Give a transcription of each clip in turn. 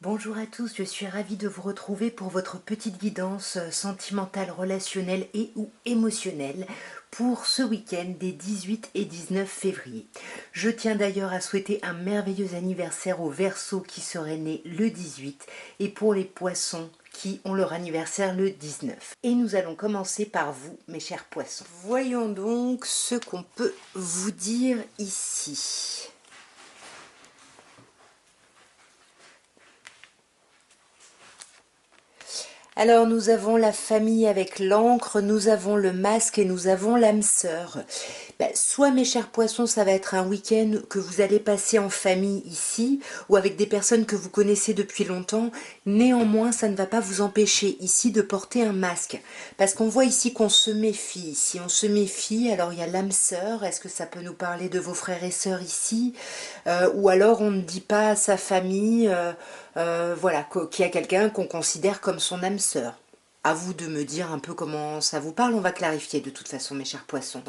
Bonjour à tous, je suis ravie de vous retrouver pour votre petite guidance sentimentale, relationnelle et ou émotionnelle pour ce week-end des 18 et 19 février. Je tiens d'ailleurs à souhaiter un merveilleux anniversaire aux Verseaux qui seraient nés le 18 et pour les Poissons qui ont leur anniversaire le 19. Et nous allons commencer par vous, mes chers Poissons. Voyons donc ce qu'on peut vous dire ici. Alors nous avons la famille avec l'encre, nous avons le masque et nous avons l'âme sœur. Soit mes chers poissons, ça va être un week-end que vous allez passer en famille ici ou avec des personnes que vous connaissez depuis longtemps. Néanmoins, ça ne va pas vous empêcher ici de porter un masque. Parce qu'on voit ici qu'on se méfie. Si on se méfie, alors il y a l'âme sœur. Est-ce que ça peut nous parler de vos frères et sœurs ici ou alors on ne dit pas à sa famille... voilà, qu'il y a quelqu'un qu'on considère comme son âme sœur. À vous de me dire un peu comment ça vous parle, on va clarifier de toute façon, mes chers poissons.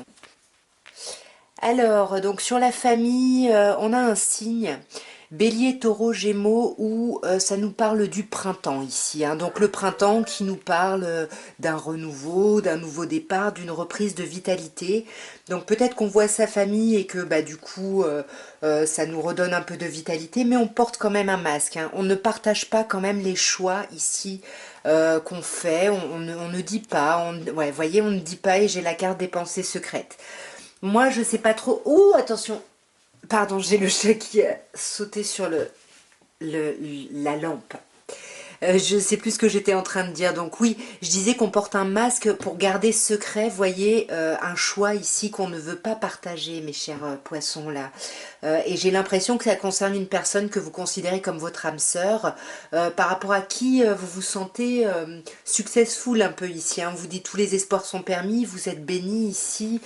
Alors, donc sur la famille, on a un signe, Bélier, Taureau, Gémeaux, où ça nous parle du printemps ici. Hein. Donc le printemps qui nous parle d'un renouveau, d'un nouveau départ, d'une reprise de vitalité. Donc peut-être qu'on voit sa famille et que du coup ça nous redonne un peu de vitalité, mais on porte quand même un masque. Hein. On ne partage pas quand même les choix ici qu'on fait. On ne dit pas. Ouais, voyez, on ne dit pas et j'ai la carte des pensées secrètes. Moi, je sais pas trop. Oh, attention. Pardon, j'ai le chat qui a sauté sur la lampe. Je sais plus ce que j'étais en train de dire. Donc oui, je disais qu'on porte un masque pour garder secret, voyez, un choix ici qu'on ne veut pas partager, mes chers poissons là. Et j'ai l'impression que ça concerne une personne que vous considérez comme votre âme sœur, par rapport à qui vous vous sentez successful un peu ici. Hein. On vous dit tous les espoirs sont permis, vous êtes bénis ici.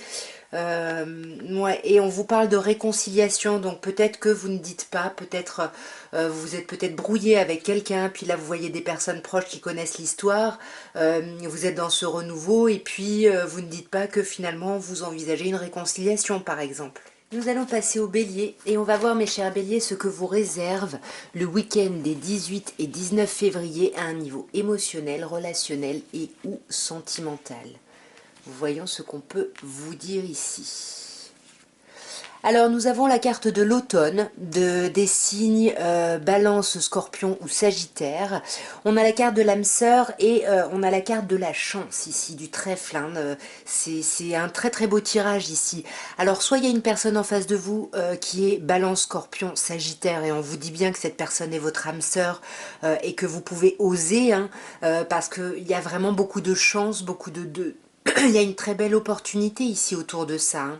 Ouais, et on vous parle de réconciliation, donc peut-être que vous ne dites pas, peut-être vous êtes peut-être brouillé avec quelqu'un, puis là vous voyez des personnes proches qui connaissent l'histoire, vous êtes dans ce renouveau, et puis vous ne dites pas que finalement vous envisagez une réconciliation par exemple. Nous allons passer au bélier et on va voir mes chers béliers ce que vous réserve le week-end des 18 et 19 février à un niveau émotionnel, relationnel et ou sentimental. Voyons ce qu'on peut vous dire ici. Alors nous avons la carte de l'automne, des signes Balance, Scorpion ou Sagittaire. On a la carte de l'âme sœur et on a la carte de la chance ici, du trèfle. Hein, c'est un très très beau tirage ici. Alors soit il y a une personne en face de vous qui est Balance, Scorpion, Sagittaire et on vous dit bien que cette personne est votre âme sœur et que vous pouvez oser hein, parce qu'il y a vraiment beaucoup de chance, beaucoup de il y a une très belle opportunité ici autour de ça. Hein.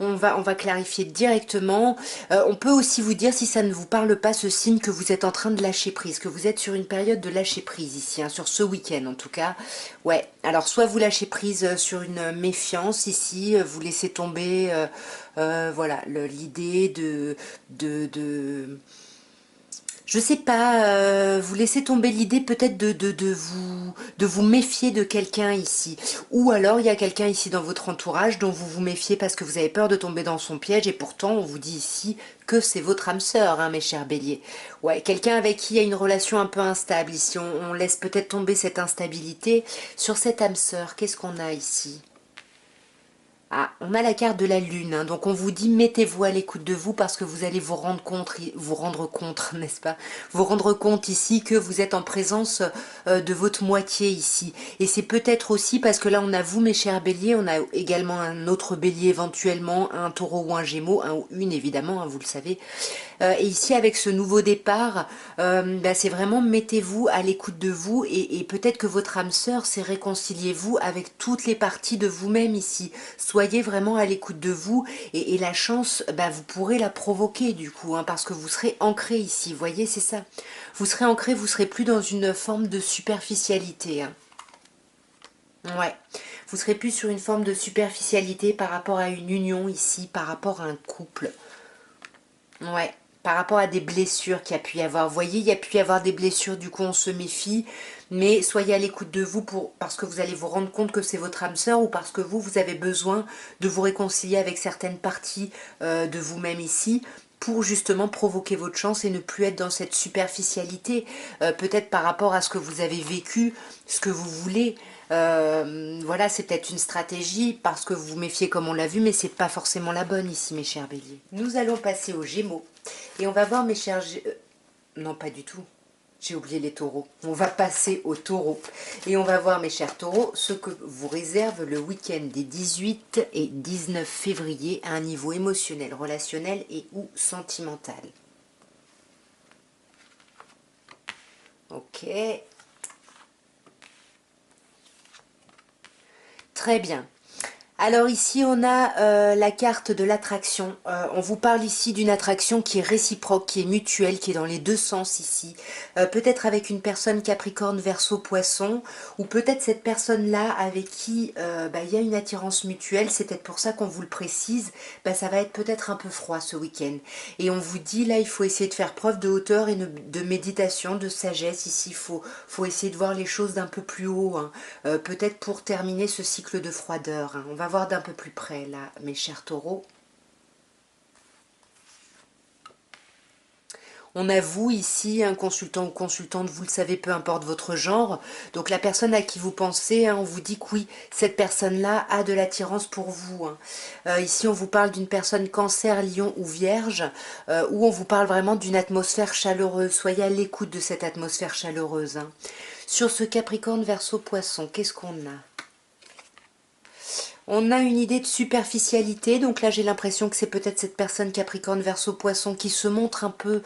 On va clarifier directement. On peut aussi vous dire, si ça ne vous parle pas, ce signe que vous êtes en train de lâcher prise, que vous êtes sur une période de lâcher prise ici, hein, sur ce week-end en tout cas. Ouais, alors soit vous lâchez prise sur une méfiance ici, vous laissez tomber voilà, l'idée je sais pas, vous laissez tomber l'idée peut-être de vous méfier de quelqu'un ici. Ou alors il y a quelqu'un ici dans votre entourage dont vous vous méfiez parce que vous avez peur de tomber dans son piège et pourtant on vous dit ici que c'est votre âme sœur, hein, mes chers béliers. Ouais, quelqu'un avec qui il y a une relation un peu instable ici. On laisse peut-être tomber cette instabilité. Sur cette âme sœur, qu'est-ce qu'on a ici ? Ah, on a la carte de la lune, hein, donc on vous dit mettez-vous à l'écoute de vous parce que vous allez vous rendre compte, n'est-ce pas? Vous rendre compte ici que vous êtes en présence de votre moitié ici. Et c'est peut-être aussi parce que là on a vous mes chers béliers, on a également un autre bélier éventuellement, un taureau ou un gémeau, un ou une évidemment, hein, vous le savez. Et ici avec ce nouveau départ, c'est vraiment mettez-vous à l'écoute de vous et peut-être que votre âme sœur, c'est réconciliez-vous avec toutes les parties de vous-même ici. Soyez vraiment à l'écoute de vous et la chance, vous pourrez la provoquer du coup, hein, parce que vous serez ancré ici, vous voyez, c'est ça. Vous serez ancré, vous serez plus dans une forme de superficialité. Hein. Ouais, vous serez plus sur une forme de superficialité par rapport à une union ici, par rapport à un couple. Ouais, par rapport à des blessures qu'il y a pu y avoir. Vous voyez, il y a pu y avoir des blessures, du coup on se méfie, mais soyez à l'écoute de vous parce que vous allez vous rendre compte que c'est votre âme sœur ou parce que vous avez besoin de vous réconcilier avec certaines parties de vous-même ici pour justement provoquer votre chance et ne plus être dans cette superficialité, peut-être par rapport à ce que vous avez vécu, ce que vous voulez. Voilà, c'est peut-être une stratégie parce que vous vous méfiez comme on l'a vu, mais c'est pas forcément la bonne ici, mes chers béliers. Nous allons passer aux Gémeaux et on va voir, mes chers non, pas du tout. J'ai oublié les taureaux. On va passer aux taureaux. Et on va voir, mes chers taureaux, ce que vous réserve le week-end des 18 et 19 février à un niveau émotionnel, relationnel et ou sentimental. Ok. Très bien. Alors ici on a la carte de l'attraction. On vous parle ici d'une attraction qui est réciproque, qui est mutuelle, qui est dans les deux sens ici. Peut-être avec une personne Capricorne, Verseau, Poisson, ou peut-être cette personne-là avec qui il y a une attirance mutuelle. C'est peut-être pour ça qu'on vous le précise. Ça va être peut-être un peu froid ce week-end. Et on vous dit là, il faut essayer de faire preuve de hauteur et de méditation, de sagesse. Ici, faut essayer de voir les choses d'un peu plus haut. Hein. Peut-être pour terminer ce cycle de froideur. Hein. On va voir d'un peu plus près là, mes chers taureaux. On a vous ici, un consultant ou consultante, vous le savez, peu importe votre genre. Donc la personne à qui vous pensez, hein, on vous dit que oui, cette personne-là a de l'attirance pour vous. Hein. Ici, on vous parle d'une personne cancer, lion ou vierge, où on vous parle vraiment d'une atmosphère chaleureuse. Soyez à l'écoute de cette atmosphère chaleureuse. Hein. Sur ce Capricorne, Verseau, Poisson, qu'est-ce qu'on a ? On a une idée de superficialité, donc là j'ai l'impression que c'est peut-être cette personne Capricorne, Verseau, Poisson qui se montre un peu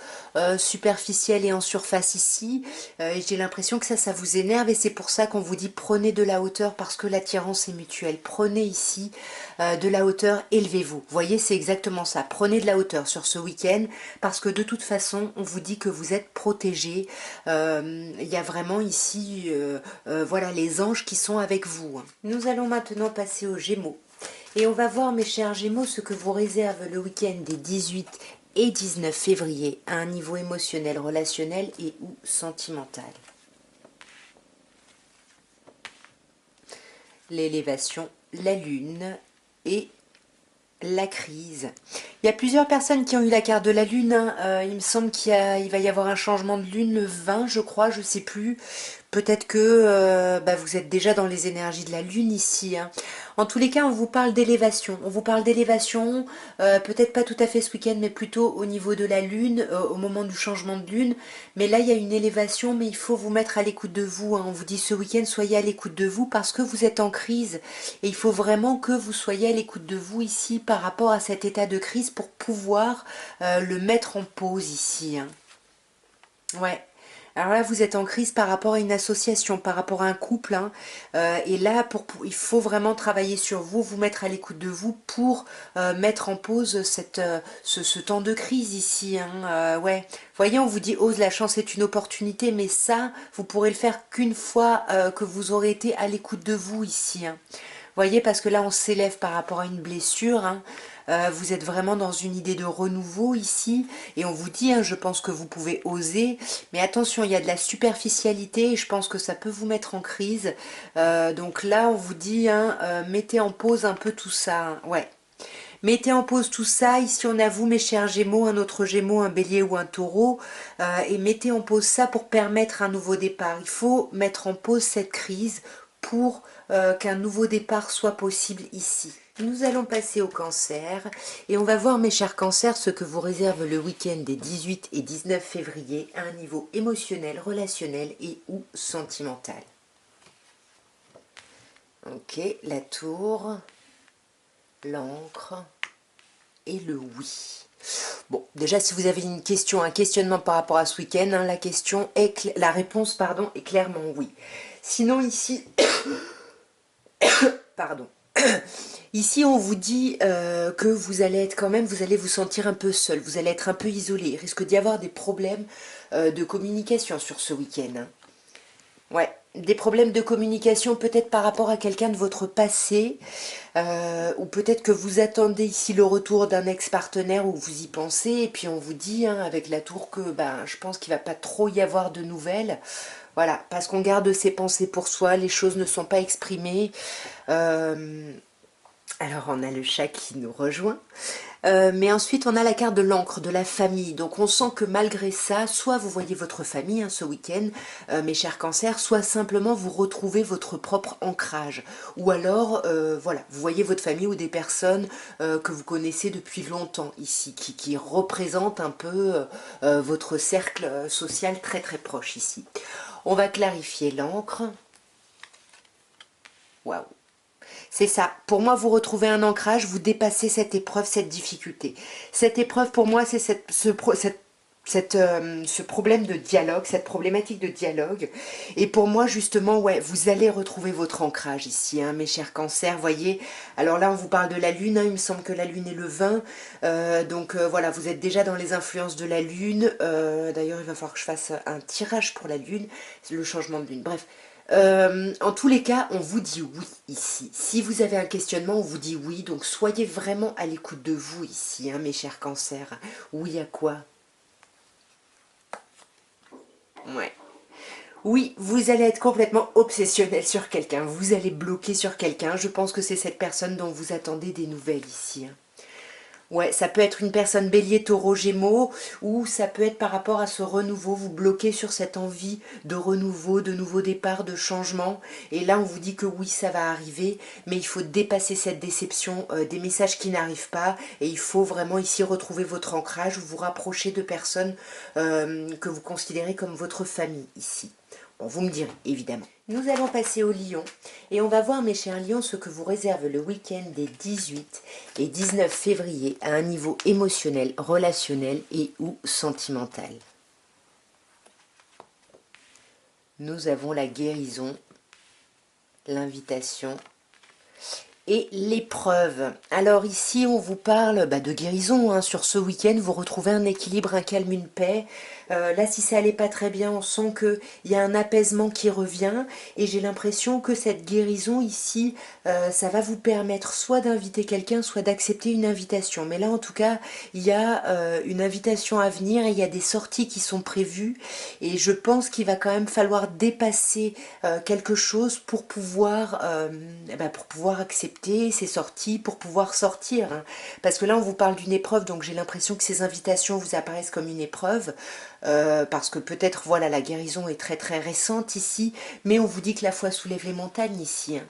superficielle et en surface ici. Et j'ai l'impression que ça vous énerve et c'est pour ça qu'on vous dit prenez de la hauteur parce que l'attirance est mutuelle. Prenez ici de la hauteur, élevez-vous. Vous voyez, c'est exactement ça. Prenez de la hauteur sur ce week-end parce que de toute façon, on vous dit que vous êtes protégés. Il y a vraiment ici, voilà, les anges qui sont avec vous. Nous allons maintenant passer aux Gémeaux. Et on va voir, mes chers Gémeaux, ce que vous réserve le week-end des 18 et 19 février à un niveau émotionnel, relationnel et ou sentimental. L'élévation, la lune et la crise. Il y a plusieurs personnes qui ont eu la carte de la lune. Hein. Il me semble il va y avoir un changement de lune le 20, je crois, je sais plus. Peut-être que vous êtes déjà dans les énergies de la lune ici. Hein. En tous les cas, on vous parle d'élévation. On vous parle d'élévation, peut-être pas tout à fait ce week-end, mais plutôt au niveau de la lune, au moment du changement de lune. Mais là, il y a une élévation, mais il faut vous mettre à l'écoute de vous. Hein. On vous dit ce week-end, soyez à l'écoute de vous parce que vous êtes en crise. Et il faut vraiment que vous soyez à l'écoute de vous ici par rapport à cet état de crise pour pouvoir le mettre en pause ici. Hein. Ouais. Alors là, vous êtes en crise par rapport à une association, par rapport à un couple. Hein. Et là, il faut vraiment travailler sur vous, vous mettre à l'écoute de vous pour mettre en pause ce temps de crise ici. Hein. Ouais. Vous voyez, on vous dit, ose, la chance est une opportunité, mais ça, vous pourrez le faire qu'une fois que vous aurez été à l'écoute de vous ici. Hein. Vous voyez, parce que là, on s'élève par rapport à une blessure. Hein. Vous êtes vraiment dans une idée de renouveau ici. Et on vous dit, hein, je pense que vous pouvez oser. Mais attention, il y a de la superficialité et je pense que ça peut vous mettre en crise. Donc là, on vous dit, hein, mettez en pause un peu tout ça. Hein. Ouais. Mettez en pause tout ça. Ici, on a vous, mes chers Gémeaux, un autre Gémeaux, un Bélier ou un Taureau. Et mettez en pause ça pour permettre un nouveau départ. Il faut mettre en pause cette crise pour qu'un nouveau départ soit possible ici. Nous allons passer au cancer et on va voir, mes chers cancers, ce que vous réserve le week-end des 18 et 19 février à un niveau émotionnel, relationnel et ou sentimental. Ok, la tour, l'encre et le oui. Bon, déjà, si vous avez une question, un questionnement par rapport à ce week-end, hein, la réponse est clairement oui. Sinon, ici, pardon. Ici, on vous dit que vous allez être quand même, vous allez vous sentir un peu seul, vous allez être un peu isolé. Il risque d'y avoir des problèmes de communication sur ce week-end. Hein. Ouais, des problèmes de communication peut-être par rapport à quelqu'un de votre passé, ou peut-être que vous attendez ici le retour d'un ex-partenaire ou vous y pensez, et puis on vous dit hein, avec la tour que je pense qu'il va pas trop y avoir de nouvelles. Voilà, parce qu'on garde ses pensées pour soi, les choses ne sont pas exprimées. Alors on a le chat qui nous rejoint, mais ensuite on a la carte de l'encre, de la famille. Donc on sent que malgré ça, soit vous voyez votre famille ce week-end, mes chers cancers, soit simplement vous retrouvez votre propre ancrage. Ou alors, voilà, vous voyez votre famille ou des personnes que vous connaissez depuis longtemps ici, qui représentent un peu votre cercle social très très proche ici. On va clarifier l'encre. Waouh! C'est ça. Pour moi, vous retrouvez un ancrage, vous dépassez cette épreuve, cette difficulté. Cette épreuve, pour moi, c'est ce problème de dialogue, cette problématique de dialogue. Et pour moi, justement, ouais, vous allez retrouver votre ancrage ici, mes chers cancers, voyez. Alors là, on vous parle de la lune, il me semble que la lune est le 20. Donc voilà, vous êtes déjà dans les influences de la lune. D'ailleurs, il va falloir que je fasse un tirage pour la lune, le changement de lune. Bref. En tous les cas, on vous dit oui ici. Si vous avez un questionnement, on vous dit oui. Donc soyez vraiment à l'écoute de vous ici, mes chers cancers. Oui à quoi? Ouais. Oui, vous allez être complètement obsessionnel sur quelqu'un. Vous allez bloquer sur quelqu'un. Je pense que c'est cette personne dont vous attendez des nouvelles ici. Ouais, ça peut être une personne bélier, taureau, gémeaux, ou ça peut être par rapport à ce renouveau, vous bloquez sur cette envie de renouveau, de nouveau départ, de changement. Et là, on vous dit que oui, ça va arriver, mais il faut dépasser cette déception, des messages qui n'arrivent pas, et il faut vraiment ici retrouver votre ancrage, vous rapprocher de personnes que vous considérez comme votre famille ici. Bon, vous me direz, évidemment. Nous allons passer au lion et on va voir, mes chers lions, ce que vous réserve le week-end des 18 et 19 février à un niveau émotionnel, relationnel et ou sentimental. Nous avons la guérison, l'invitation et l'épreuve. Alors ici, on vous parle de guérison. Sur ce week-end, vous retrouvez un équilibre, un calme, une paix. Là, si ça allait pas très bien, on sent qu'il y a un apaisement qui revient. Et j'ai l'impression que cette guérison ici, ça va vous permettre soit d'inviter quelqu'un, soit d'accepter une invitation. Mais là, en tout cas, il y a une invitation à venir et il y a des sorties qui sont prévues. Et je pense qu'il va quand même falloir dépasser quelque chose pour pouvoir accepter ces sorties, pour pouvoir sortir. Parce que là, on vous parle d'une épreuve, donc j'ai l'impression que ces invitations vous apparaissent comme une épreuve. Parce que peut-être, voilà, la guérison est très très récente ici, mais on vous dit que la foi soulève les montagnes ici.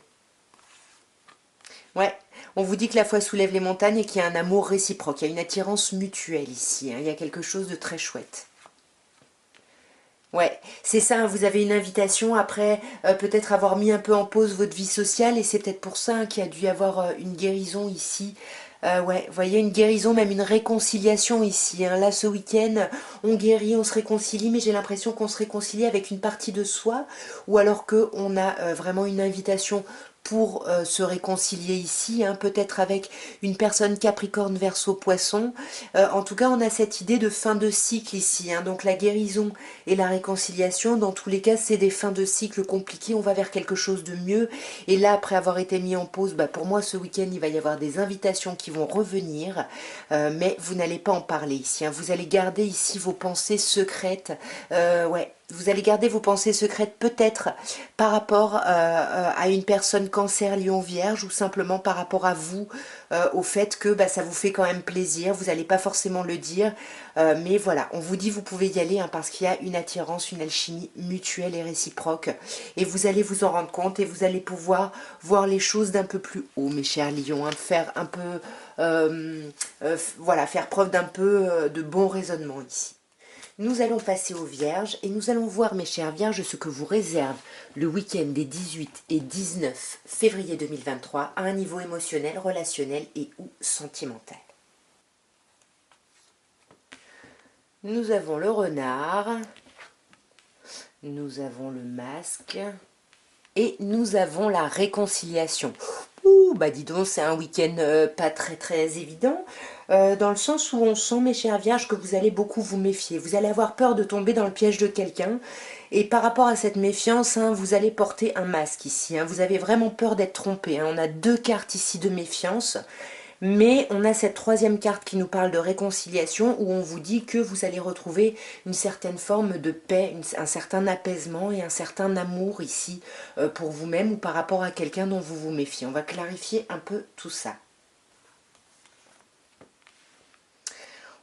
Ouais, on vous dit que la foi soulève les montagnes et qu'il y a un amour réciproque, il y a une attirance mutuelle ici, il y a quelque chose de très chouette. Ouais, c'est ça, vous avez une invitation après peut-être avoir mis un peu en pause votre vie sociale et c'est peut-être pour ça qu'il y a dû y avoir une guérison ici. Ouais, vous voyez, une guérison, même une réconciliation ici. Là, ce week-end, on guérit, on se réconcilie, mais j'ai l'impression qu'on se réconcilie avec une partie de soi ou alors qu'on a vraiment une invitation pour se réconcilier ici, peut-être avec une personne Capricorne, Verseau, Poisson. En tout cas, on a cette idée de fin de cycle ici. Donc la guérison et la réconciliation, dans tous les cas, c'est des fins de cycle compliquées. On va vers quelque chose de mieux. Et là, après avoir été mis en pause, pour moi, ce week-end, il va y avoir des invitations qui vont revenir. Mais vous n'allez pas en parler ici. Vous allez garder ici vos pensées secrètes. Ouais. Vous allez garder vos pensées secrètes peut-être par rapport à une personne cancer, lion, vierge ou simplement par rapport à vous, au fait que ça vous fait quand même plaisir. Vous n'allez pas forcément le dire, mais voilà, on vous dit vous pouvez y aller parce qu'il y a une attirance, une alchimie mutuelle et réciproque. Et vous allez vous en rendre compte et vous allez pouvoir voir les choses d'un peu plus haut, mes chers lions, faire un peu, voilà, faire preuve d'un peu de bon raisonnement ici. Nous allons passer aux Vierges et nous allons voir, mes chères Vierges, ce que vous réserve le week-end des 18 et 19 février 2023 à un niveau émotionnel, relationnel et ou sentimental. Nous avons le renard, nous avons le masque et nous avons la réconciliation. Ouh, dis donc, c'est un week-end pas très très évident, dans le sens où on sent, mes chères Vierges, que vous allez beaucoup vous méfier. Vous allez avoir peur de tomber dans le piège de quelqu'un. Et par rapport à cette méfiance, vous allez porter un masque ici. Vous avez vraiment peur d'être trompé. On a deux cartes ici de méfiance. Mais on a cette troisième carte qui nous parle de réconciliation, où on vous dit que vous allez retrouver une certaine forme de paix, un certain apaisement et un certain amour ici pour vous-même ou par rapport à quelqu'un dont vous vous méfiez. On va clarifier un peu tout ça.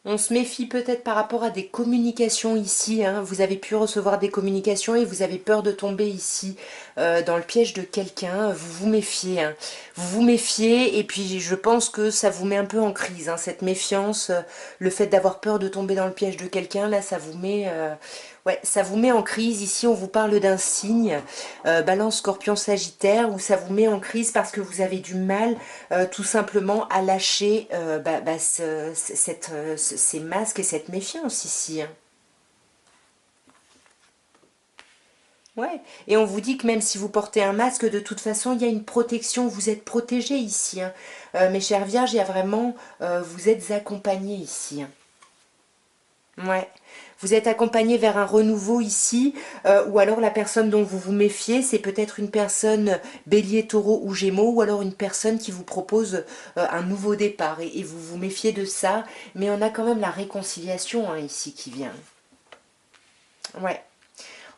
On se méfie peut-être par rapport à des communications ici, hein. Vous avez pu recevoir des communications et vous avez peur de tomber ici dans le piège de quelqu'un. Vous vous méfiez, hein. Vous vous méfiez et puis je pense que ça vous met un peu en crise, hein, cette méfiance, le fait d'avoir peur de tomber dans le piège de quelqu'un, là ça vous met... ouais, ça vous met en crise. Ici, on vous parle d'un signe, Balance, Scorpion, Sagittaire, où ça vous met en crise parce que vous avez du mal tout simplement à lâcher ces masques et cette méfiance ici, hein. Ouais, et on vous dit que même si vous portez un masque, de toute façon, il y a une protection, vous êtes protégés ici, hein. Mes chères vierges, il y a vraiment, vous êtes accompagnés ici, hein. Ouais, vous êtes accompagné vers un renouveau ici, ou alors la personne dont vous vous méfiez, c'est peut-être une personne bélier, taureau ou gémeaux, ou alors une personne qui vous propose un nouveau départ, et vous vous méfiez de ça, mais on a quand même la réconciliation hein, ici qui vient. Ouais.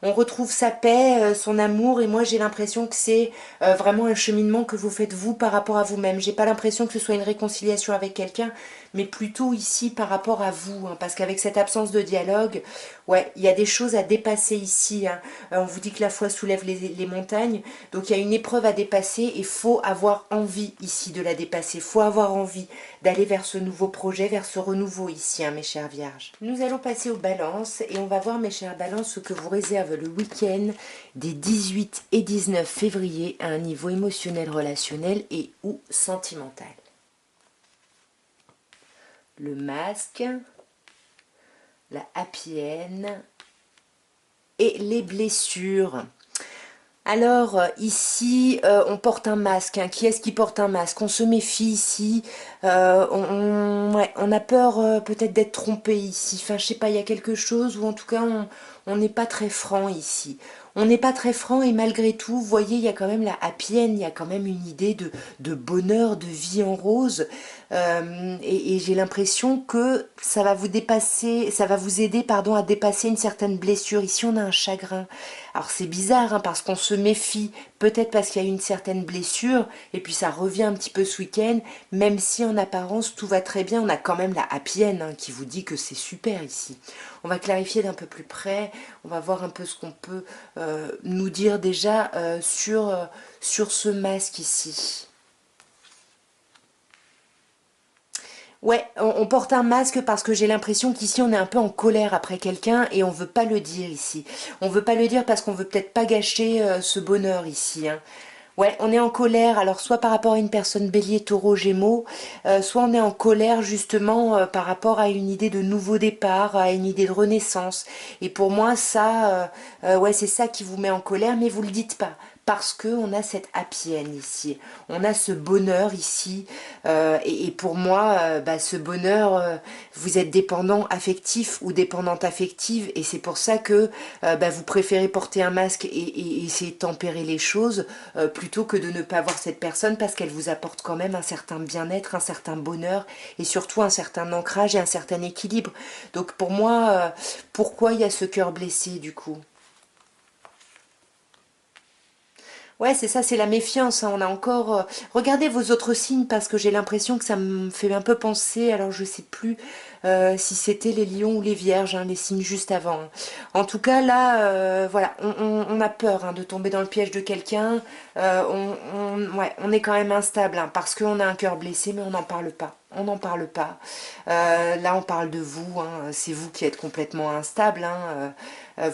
On retrouve sa paix, son amour, et moi j'ai l'impression que c'est vraiment un cheminement que vous faites vous par rapport à vous-même. J'ai pas l'impression que ce soit une réconciliation avec quelqu'un, mais plutôt ici par rapport à vous, hein, parce qu'avec cette absence de dialogue, ouais, il y a des choses à dépasser ici, hein. On vous dit que la foi soulève les montagnes, donc il y a une épreuve à dépasser et faut avoir envie ici de la dépasser, faut avoir envie d'aller vers ce nouveau projet, vers ce renouveau ici, hein, mes chères vierges. Nous allons passer aux balances et on va voir, mes chères balances, ce que vous réserve le week-end des 18 et 19 février à un niveau émotionnel, relationnel et ou sentimental. Le masque, la happy end et les blessures. Alors, ici, on porte un masque, hein. Qui est-ce qui porte un masque? On se méfie ici. Ouais, on a peur peut-être d'être trompé ici. Enfin, je sais pas, il y a quelque chose, ou en tout cas, on n'est pas très franc ici. On n'est pas très franc et malgré tout, vous voyez, il y a quand même la happy end, il y a quand même une idée de bonheur, de vie en rose. Et j'ai l'impression que ça va vous dépasser, ça va vous aider, pardon, à dépasser une certaine blessure. Ici, on a un chagrin. Alors c'est bizarre hein, parce qu'on se méfie, peut-être parce qu'il y a eu une certaine blessure, et puis ça revient un petit peu ce week-end, même si en apparence tout va très bien, on a quand même la happy end hein, qui vous dit que c'est super ici. On va clarifier d'un peu plus près, on va voir un peu ce qu'on peut nous dire déjà sur ce masque ici. Ouais, on porte un masque parce que j'ai l'impression qu'ici on est un peu en colère après quelqu'un et on veut pas le dire ici. On veut pas le dire parce qu'on veut peut-être pas gâcher ce bonheur ici, hein. Ouais, on est en colère, alors soit par rapport à une personne bélier, taureau, gémeaux, soit on est en colère justement par rapport à une idée de nouveau départ, à une idée de renaissance. Et pour moi, ça, ouais, c'est ça qui vous met en colère, mais vous le dites pas. Parce que on a cette happy end ici, on a ce bonheur ici, et pour moi, ce bonheur, vous êtes dépendant affectif ou dépendante affective, et c'est pour ça que vous préférez porter un masque et essayer de tempérer les choses plutôt que de ne pas voir cette personne parce qu'elle vous apporte quand même un certain bien-être, un certain bonheur et surtout un certain ancrage et un certain équilibre. Donc pour moi, pourquoi il y a ce cœur blessé du coup? Ouais, c'est ça, c'est la méfiance, hein. On a encore... regardez vos autres signes parce que j'ai l'impression que ça me fait un peu penser, alors je sais plus si c'était les lions ou les vierges, hein, les signes juste avant, hein. En tout cas, là, voilà, on a peur hein, de tomber dans le piège de quelqu'un. Ouais, on est quand même instable hein, parce qu'on a un cœur blessé, mais on n'en parle pas. On n'en parle pas. Là, on parle de vous, hein. C'est vous qui êtes complètement instable, hein.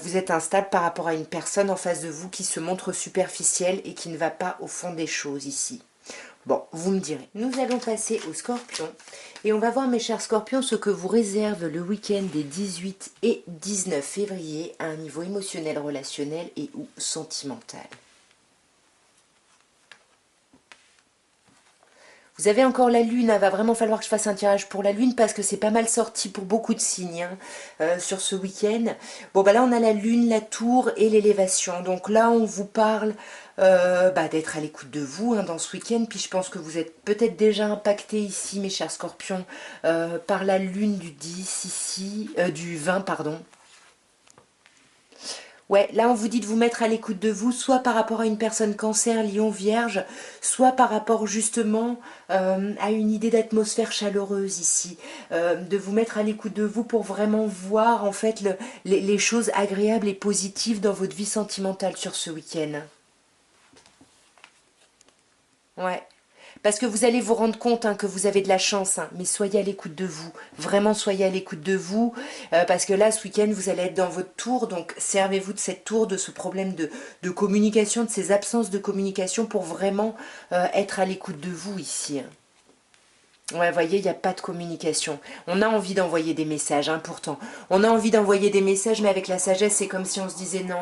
Vous êtes instable par rapport à une personne en face de vous qui se montre superficielle et qui ne va pas au fond des choses ici. Bon, vous me direz. Nous allons passer aux scorpions. Et on va voir, mes chers scorpions, ce que vous réserve le week-end des 18 et 19 février à un niveau émotionnel, relationnel et ou sentimental. Vous avez encore la lune, il va vraiment falloir que je fasse un tirage pour la lune parce que c'est pas mal sorti pour beaucoup de signes hein, sur ce week-end. Bon bah là on a la lune, la tour et l'élévation. Donc là on vous parle d'être à l'écoute de vous hein, dans ce week-end. Puis je pense que vous êtes peut-être déjà impacté ici mes chers scorpions par la lune du 10 ici, du 20 pardon. Ouais, là on vous dit de vous mettre à l'écoute de vous, soit par rapport à une personne cancer, lion, vierge, soit par rapport justement à une idée d'atmosphère chaleureuse ici. De vous mettre à l'écoute de vous pour vraiment voir en fait les choses agréables et positives dans votre vie sentimentale sur ce week-end. Ouais. Parce que vous allez vous rendre compte hein, que vous avez de la chance, hein, mais soyez à l'écoute de vous. Vraiment, soyez à l'écoute de vous. Parce que là, ce week-end, vous allez être dans votre tour. Donc, servez-vous de cette tour, de ce problème de communication, de ces absences de communication pour vraiment être à l'écoute de vous ici. Hein. Ouais, vous voyez, il n'y a pas de communication. On a envie d'envoyer des messages, hein, pourtant. On a envie d'envoyer des messages, mais avec la sagesse, c'est comme si on se disait non,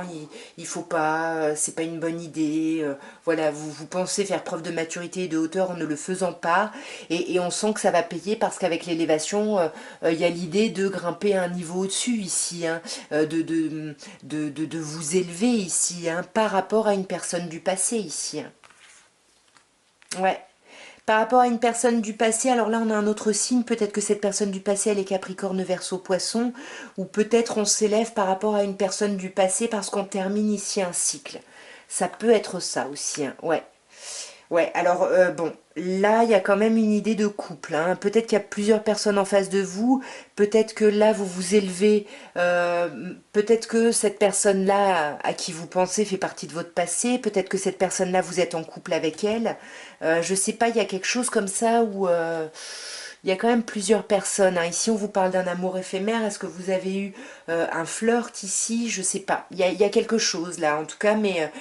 il faut pas, c'est pas une bonne idée. Voilà, vous pensez faire preuve de maturité et de hauteur en ne le faisant pas. Et on sent que ça va payer parce qu'avec l'élévation, il y a l'idée de grimper à un niveau au-dessus ici, hein, de vous élever ici, hein, par rapport à une personne du passé ici. Hein. Ouais. Par rapport à une personne du passé, alors là on a un autre signe, peut-être que cette personne du passé elle est Capricorne, Verseau, Poisson, ou peut-être on s'élève par rapport à une personne du passé parce qu'on termine ici un cycle. Ça peut être ça aussi, hein. Ouais. Ouais, alors bon, là il y a quand même une idée de couple. Hein. Peut-être qu'il y a plusieurs personnes en face de vous, peut-être que là vous vous élevez, peut-être que cette personne-là à qui vous pensez fait partie de votre passé, peut-être que cette personne-là vous êtes en couple avec elle. Je sais pas, il y a quelque chose comme ça où il y a quand même plusieurs personnes. Hein. Ici, on vous parle d'un amour éphémère. Est-ce que vous avez eu un flirt ici? Je sais pas. Il y a quelque chose là, en tout cas, mais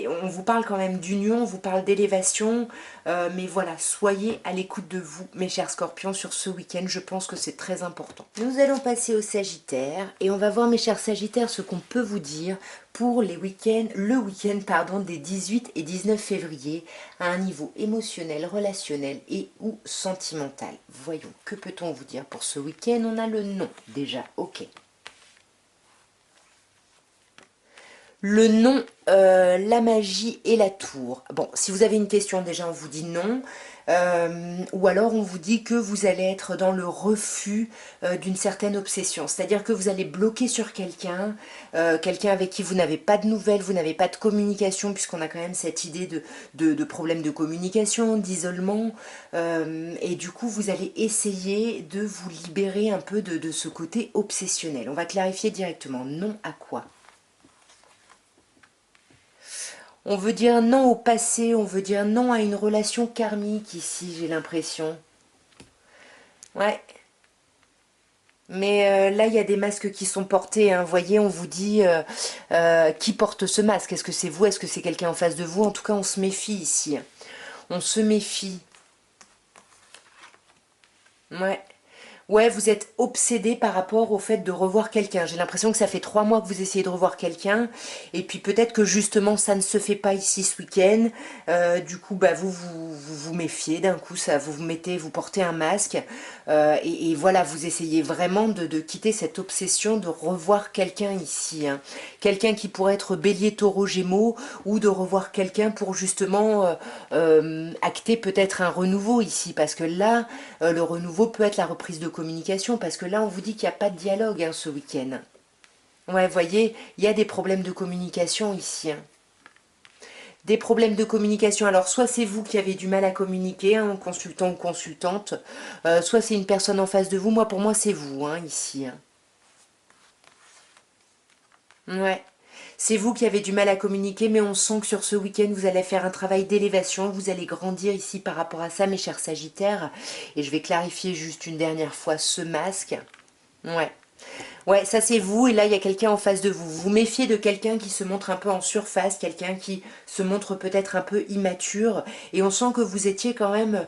on vous parle quand même d'union, on vous parle d'élévation. Mais voilà, soyez à l'écoute de vous, mes chers scorpions, sur ce week-end. Je pense que c'est très important. Nous allons passer au Sagittaire et on va voir, mes chers Sagittaires, ce qu'on peut vous dire pour les week-ends, le week-end pardon, des 18 et 19 février à un niveau émotionnel, relationnel et ou sentimental. Voyons, que peut-on vous dire pour ce week-end? On a le nom déjà, ok. Le nom, la magie et la tour. Bon, si vous avez une question, déjà on vous dit non. Ou alors on vous dit que vous allez être dans le refus d'une certaine obsession. C'est-à-dire que vous allez bloquer sur quelqu'un, quelqu'un avec qui vous n'avez pas de nouvelles, vous n'avez pas de communication, puisqu'on a quand même cette idée de problème de communication, d'isolement. Et du coup, vous allez essayer de vous libérer un peu de ce côté obsessionnel. On va clarifier directement. Non à quoi? On veut dire non au passé, on veut dire non à une relation karmique ici, j'ai l'impression. Ouais. Mais là, il y a des masques qui sont portés. Hein. Vous voyez, on vous dit qui porte ce masque. Est-ce que c'est vous? Est-ce que c'est quelqu'un en face de vous? En tout cas, on se méfie ici. On se méfie. Ouais. Ouais, vous êtes obsédé par rapport au fait de revoir quelqu'un. J'ai l'impression que ça fait 3 mois que vous essayez de revoir quelqu'un. Et puis peut-être que justement ça ne se fait pas ici ce week-end. Du coup, bah, vous méfiez. D'un coup, ça, vous vous mettez, vous portez un masque. Et voilà, vous essayez vraiment de quitter cette obsession de revoir quelqu'un ici. Hein. Quelqu'un qui pourrait être bélier, taureau, gémeaux. Ou de revoir quelqu'un pour justement acter peut-être un renouveau ici. Parce que là, le renouveau peut être la reprise de communication, parce que là, on vous dit qu'il n'y a pas de dialogue hein, ce week-end. Ouais, vous voyez, il y a des problèmes de communication ici. Hein. Des problèmes de communication. Alors, soit c'est vous qui avez du mal à communiquer, hein, consultant ou consultante, soit c'est une personne en face de vous. Moi, pour moi, c'est vous, hein, ici. Hein. Ouais. C'est vous qui avez du mal à communiquer, mais on sent que sur ce week-end, vous allez faire un travail d'élévation. Vous allez grandir ici par rapport à ça, mes chers Sagittaires. Et je vais clarifier juste une dernière fois ce masque. Ouais. Ouais, ça c'est vous, et là il y a quelqu'un en face de vous. Vous vous méfiez de quelqu'un qui se montre un peu en surface, quelqu'un qui se montre peut-être un peu immature, et on sent que vous étiez quand même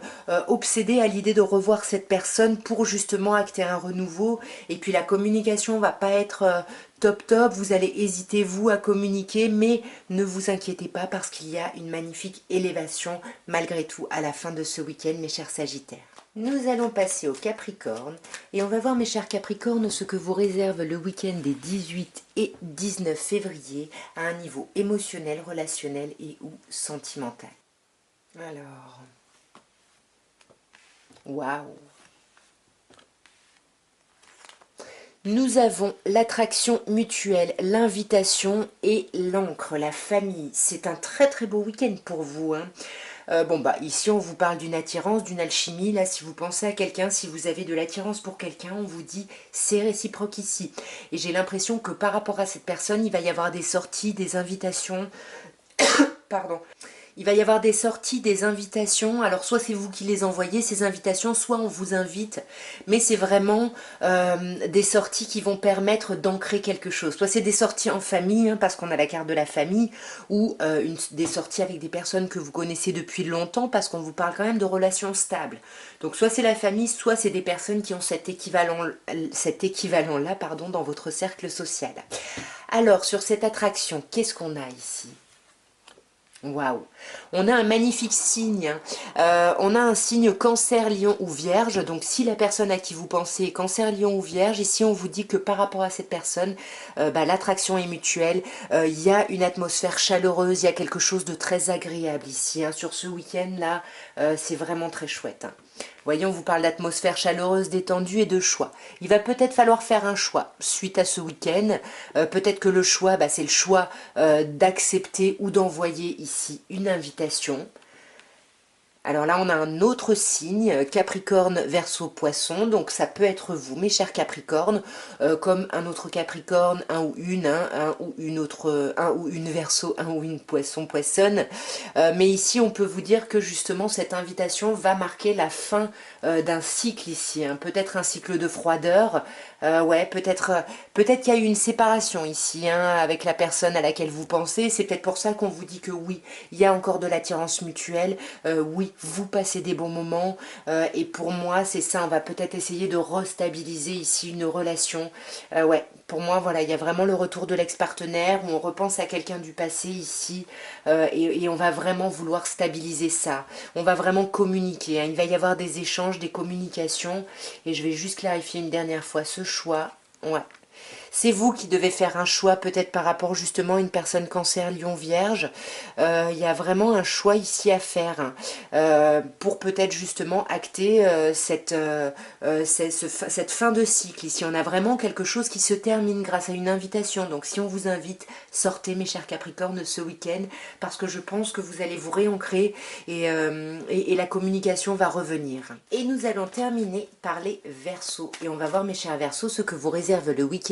obsédé à l'idée de revoir cette personne pour justement acter un renouveau, et puis la communication va pas être top top, vous allez hésiter vous à communiquer, mais ne vous inquiétez pas parce qu'il y a une magnifique élévation malgré tout à la fin de ce week-end, mes chers Sagittaires. Nous allons passer au Capricorne et on va voir, mes chers Capricornes, ce que vous réserve le week-end des 18 et 19 février à un niveau émotionnel, relationnel et ou sentimental. Alors, waouh! Nous avons l'attraction mutuelle, l'invitation et l'encre, la famille. C'est un très très beau week-end pour vous, hein. Bon bah ici on vous parle d'une attirance, d'une alchimie. Là, si vous pensez à quelqu'un, si vous avez de l'attirance pour quelqu'un, on vous dit c'est réciproque ici. Et j'ai l'impression que par rapport à cette personne, il va y avoir des sorties, des invitations. Pardon. Il va y avoir des sorties, des invitations. Alors soit c'est vous qui les envoyez, ces invitations, soit on vous invite. Mais c'est vraiment des sorties qui vont permettre d'ancrer quelque chose. Soit c'est des sorties en famille, hein, parce qu'on a la carte de la famille, ou des sorties avec des personnes que vous connaissez depuis longtemps, parce qu'on vous parle quand même de relations stables. Donc soit c'est la famille, soit c'est des personnes qui ont cet équivalent-là, pardon, dans votre cercle social. Alors sur cette attraction, qu'est-ce qu'on a ici? Waouh! On a un magnifique signe. On a un signe cancer, lion ou vierge. Donc si la personne à qui vous pensez est cancer, lion ou vierge, ici on vous dit que par rapport à cette personne, l'attraction est mutuelle. Il y a une atmosphère chaleureuse, il y a quelque chose de très agréable ici, hein. Sur ce week-end-là, c'est vraiment très chouette, hein. Voyons, on vous parle d'atmosphère chaleureuse, détendue et de choix. Il va peut-être falloir faire un choix suite à ce week-end. Peut-être que le choix, c'est le choix d'accepter ou d'envoyer ici une invitation. Alors là, on a un autre signe, Capricorne, Verseau, Poisson. Donc ça peut être vous, mes chers Capricornes, comme un autre Capricorne, un ou une, hein, un ou une autre, un ou une Verseau, un ou une Poisson, Poissonne. Mais ici, on peut vous dire que justement, cette invitation va marquer la fin d'un cycle ici, hein. Peut-être un cycle de froideur. Ouais, peut-être qu'il y a eu une séparation ici, hein, avec la personne à laquelle vous pensez. C'est peut-être pour ça qu'on vous dit que oui, il y a encore de l'attirance mutuelle. Oui, vous passez des bons moments. Et pour moi, c'est ça. On va peut-être essayer de restabiliser ici une relation. Ouais, pour moi, voilà, il y a vraiment le retour de l'ex-partenaire où on repense à quelqu'un du passé ici. Et on va vraiment vouloir stabiliser ça. On va vraiment communiquer, hein. Il va y avoir des échanges, des communications. Et je vais juste clarifier une dernière fois ce choix. Ouais. C'est vous qui devez faire un choix, peut-être par rapport justement à une personne cancer, lion, vierge. Il y a vraiment un choix ici à faire, hein, pour peut-être justement acter cette fin de cycle. Ici, on a vraiment quelque chose qui se termine grâce à une invitation. Donc si on vous invite, sortez mes chers Capricornes ce week-end, parce que je pense que vous allez vous réancrer et la communication va revenir. Et nous allons terminer par les Verseaux. Et on va voir mes chers Verseaux ce que vous réserve le week-end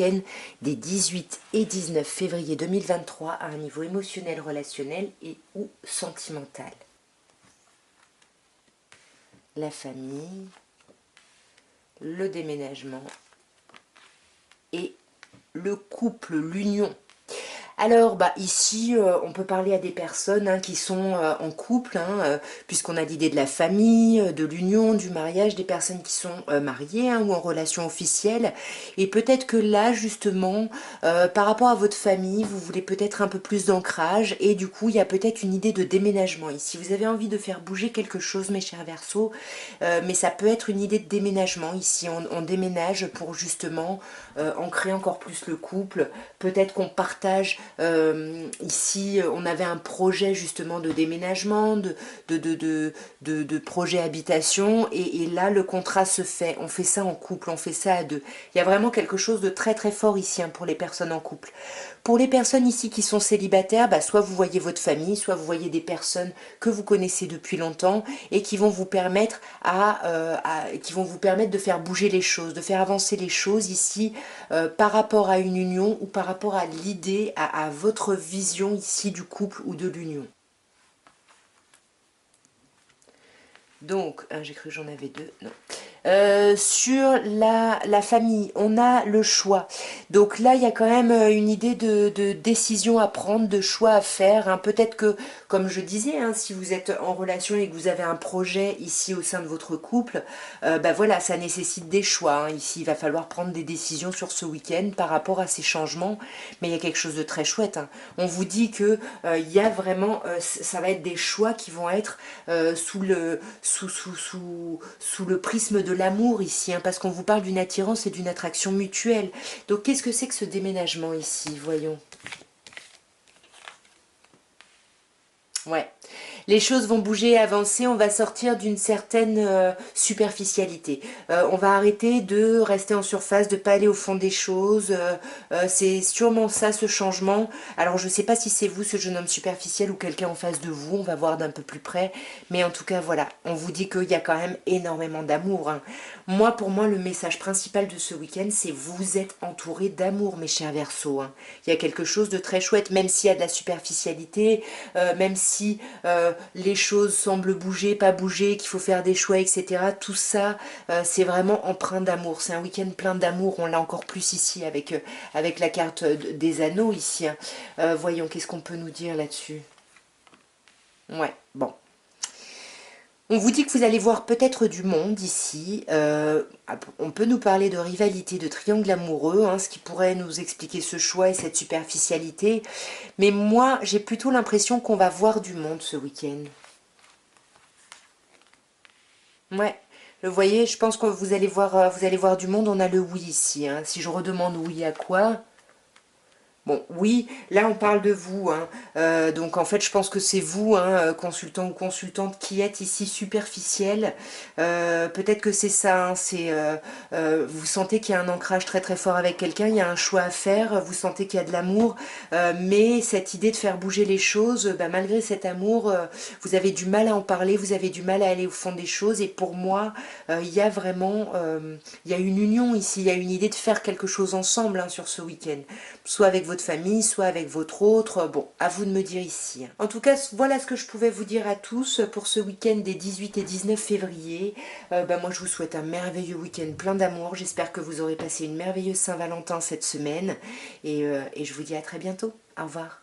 des 18 et 19 février 2023 à un niveau émotionnel, relationnel et ou sentimental. La famille, le déménagement et le couple, l'union. Alors, ici, on peut parler à des personnes, hein, qui sont en couple, hein, puisqu'on a l'idée de la famille, de l'union, du mariage, des personnes qui sont mariées, hein, ou en relation officielle. Et peut-être que là, justement, par rapport à votre famille, vous voulez peut-être un peu plus d'ancrage. Et du coup, il y a peut-être une idée de déménagement ici. Vous avez envie de faire bouger quelque chose, mes chers Verseaux, mais ça peut être une idée de déménagement ici. On déménage pour justement ancrer encore plus le couple. Peut-être qu'on partage. Ici, on avait un projet justement de déménagement, de projet habitation, et là, le contrat se fait. On fait ça en couple, on fait ça à deux. Il y a vraiment quelque chose de très très fort ici, hein, pour les personnes en couple. Pour les personnes ici qui sont célibataires, soit vous voyez votre famille, soit vous voyez des personnes que vous connaissez depuis longtemps et qui vont vous permettre qui vont vous permettre de faire bouger les choses, de faire avancer les choses ici, par rapport à une union ou par rapport à l'idée, à votre vision ici du couple ou de l'union. Donc, j'ai cru que j'en avais deux, non. Sur la famille, on a le choix. Donc là, il y a quand même une idée de décision à prendre, de choix à faire, hein. Peut-être que, comme je disais, hein, si vous êtes en relation et que vous avez un projet ici au sein de votre couple, bah voilà, ça nécessite des choix, hein. Ici, il va falloir prendre des décisions sur ce week-end par rapport à ces changements. Mais il y a quelque chose de très chouette, hein. On vous dit que il y a vraiment, ça va être des choix qui vont être sous le prisme de l'amour ici, hein, parce qu'on vous parle d'une attirance et d'une attraction mutuelle. Donc qu'est-ce que c'est que ce déménagement ici? Voyons. Ouais. Les choses vont bouger et avancer, on va sortir d'une certaine superficialité. On va arrêter de rester en surface, de pas aller au fond des choses. C'est sûrement ça ce changement. Alors je sais pas si c'est vous ce jeune homme superficiel ou quelqu'un en face de vous, on va voir d'un peu plus près. Mais en tout cas voilà, on vous dit qu'il y a quand même énormément d'amour, hein. Moi pour moi le message principal de ce week-end c'est vous êtes entouré d'amour mes chers Verseaux, hein. Il y a quelque chose de très chouette, même s'il y a de la superficialité, même si les choses semblent bouger, pas bouger, qu'il faut faire des choix, etc. Tout ça, c'est vraiment empreint d'amour. C'est un week-end plein d'amour. On l'a encore plus ici avec la carte des anneaux ici, hein. Voyons, qu'est-ce qu'on peut nous dire là-dessus? Ouais, bon. On vous dit que vous allez voir peut-être du monde ici. On peut nous parler de rivalité, de triangle amoureux, hein, ce qui pourrait nous expliquer ce choix et cette superficialité. Mais moi, j'ai plutôt l'impression qu'on va voir du monde ce week-end. Ouais, vous voyez, je pense que vous allez voir du monde. On a le oui ici, hein. Si je redemande oui à quoi? Bon, oui, là on parle de vous, hein. Donc en fait je pense que c'est vous, hein, consultant ou consultante, qui êtes ici superficiel. Peut-être que c'est ça, hein, vous sentez qu'il y a un ancrage très très fort avec quelqu'un, il y a un choix à faire, vous sentez qu'il y a de l'amour, mais cette idée de faire bouger les choses, bah, malgré cet amour, vous avez du mal à en parler, vous avez du mal à aller au fond des choses. Et pour moi, il y a vraiment, il y a une union ici, il y a une idée de faire quelque chose ensemble, hein, sur ce week-end, soit avec votre famille, soit avec votre autre. Bon, à vous de me dire ici. En tout cas, voilà ce que je pouvais vous dire à tous pour ce week-end des 18 et 19 février. Bah, moi, je vous souhaite un merveilleux week-end plein d'amour. J'espère que vous aurez passé une merveilleuse Saint-Valentin cette semaine. Et je vous dis à très bientôt. Au revoir.